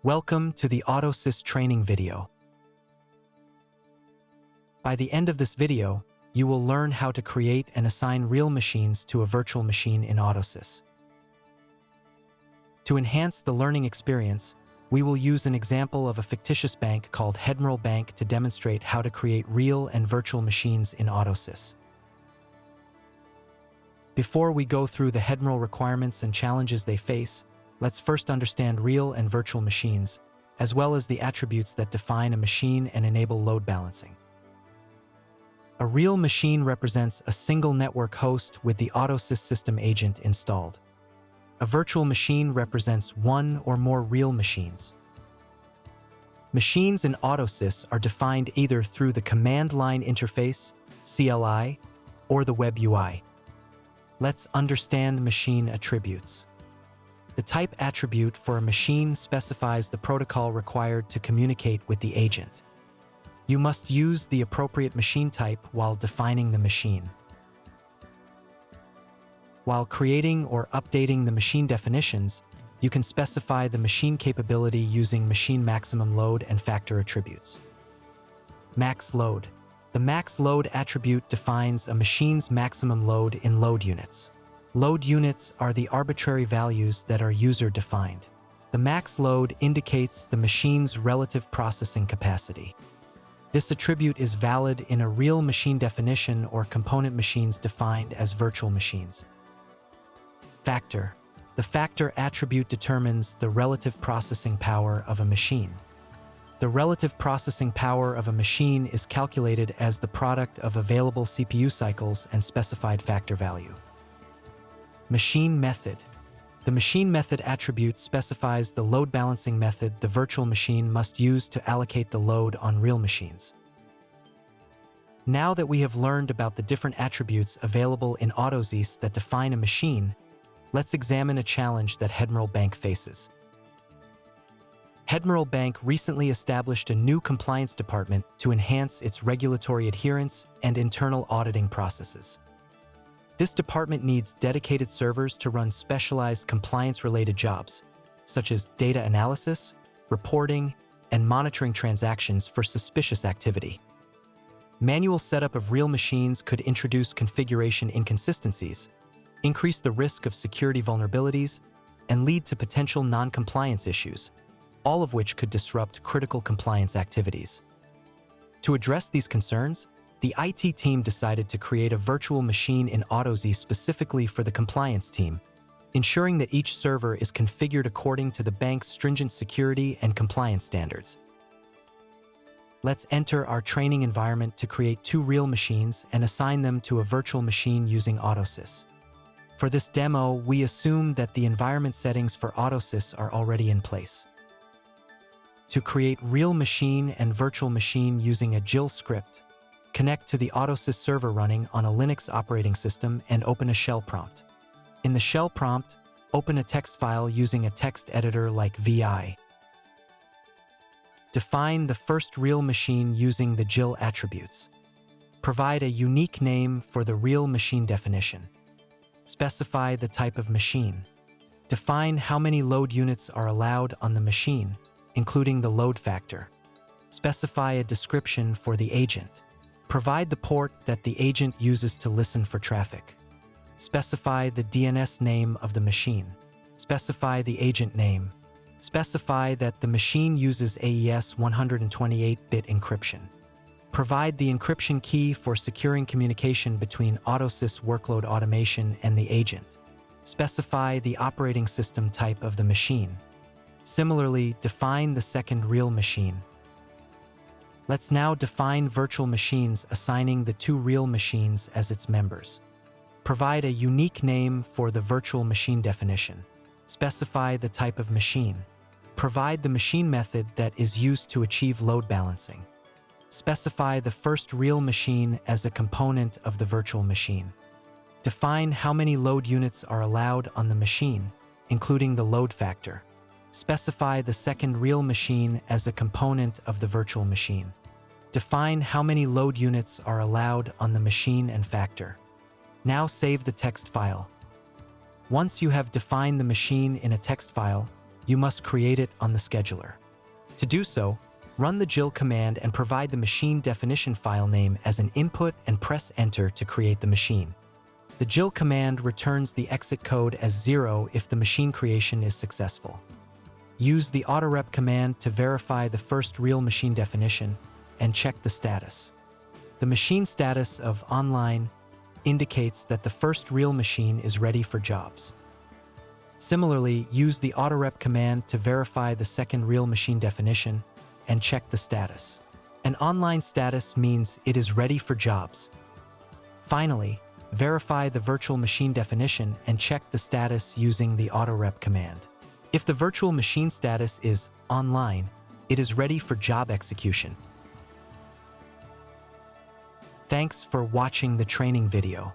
Welcome to the AutoSys training video. By the end of this video, you will learn how to create and assign real machines to a virtual machine in AutoSys. To enhance the learning experience, we will use an example of a fictitious bank called Hedmoral Bank to demonstrate how to create real and virtual machines in AutoSys. Before we go through the Hedmoral requirements and challenges they face, let's first understand real and virtual machines, as well as the attributes that define a machine and enable load balancing. A real machine represents a single network host with the AutoSys system agent installed. A virtual machine represents one or more real machines. Machines in AutoSys are defined either through the command line interface, CLI, or the web UI. Let's understand machine attributes. The type attribute for a machine specifies the protocol required to communicate with the agent. You must use the appropriate machine type while defining the machine. While creating or updating the machine definitions, you can specify the machine capability using machine maximum load and factor attributes. Max load. The max load attribute defines a machine's maximum load in load units. Load units are the arbitrary values that are user-defined. The max load indicates the machine's relative processing capacity. This attribute is valid in a real machine definition or component machines defined as virtual machines. Factor. The factor attribute determines the relative processing power of a machine. The relative processing power of a machine is calculated as the product of available CPU cycles and specified factor value. Machine method. The machine method attribute specifies the load balancing method the virtual machine must use to allocate the load on real machines. Now that we have learned about the different attributes available in AutoSys that define a machine, let's examine a challenge that Hedmoral Bank faces. Hedmoral Bank recently established a new compliance department to enhance its regulatory adherence and internal auditing processes. This department needs dedicated servers to run specialized compliance-related jobs, such as data analysis, reporting, and monitoring transactions for suspicious activity. Manual setup of real machines could introduce configuration inconsistencies, increase the risk of security vulnerabilities, and lead to potential non-compliance issues, all of which could disrupt critical compliance activities. To address these concerns, the IT team decided to create a virtual machine in AutoSys specifically for the compliance team, ensuring that each server is configured according to the bank's stringent security and compliance standards. Let's enter our training environment to create two real machines and assign them to a virtual machine using AutoSys. For this demo, we assume that the environment settings for AutoSys are already in place. To create real machine and virtual machine using a GIL script, connect to the AutoSys server running on a Linux operating system and open a shell prompt. In the shell prompt, open a text file using a text editor like VI. Define the first real machine using the GIL attributes. Provide a unique name for the real machine definition. Specify the type of machine. Define how many load units are allowed on the machine, including the load factor. Specify a description for the agent. Provide the port that the agent uses to listen for traffic. Specify the DNS name of the machine. Specify the agent name. Specify that the machine uses AES 128-bit encryption. Provide the encryption key for securing communication between AutoSys workload automation and the agent. Specify the operating system type of the machine. Similarly, define the second real machine. Let's now define virtual machines, assigning the two real machines as its members. Provide a unique name for the virtual machine definition. Specify the type of machine. Provide the machine method that is used to achieve load balancing. Specify the first real machine as a component of the virtual machine. Define how many load units are allowed on the machine, including the load factor. Specify the second real machine as a component of the virtual machine. Define how many load units are allowed on the machine and factor. Now save the text file. Once you have defined the machine in a text file, you must create it on the scheduler. To do so, run the JIL command and provide the machine definition file name as an input and press Enter to create the machine. The JIL command returns the exit code as 0 if the machine creation is successful. Use the autorep command to verify the first real machine definition and check the status. The machine status of online indicates that the first real machine is ready for jobs. Similarly, use the autorep command to verify the second real machine definition and check the status. An online status means it is ready for jobs. Finally, verify the virtual machine definition and check the status using the autorep command. If the virtual machine status is online, it is ready for job execution. Thanks for watching the training video.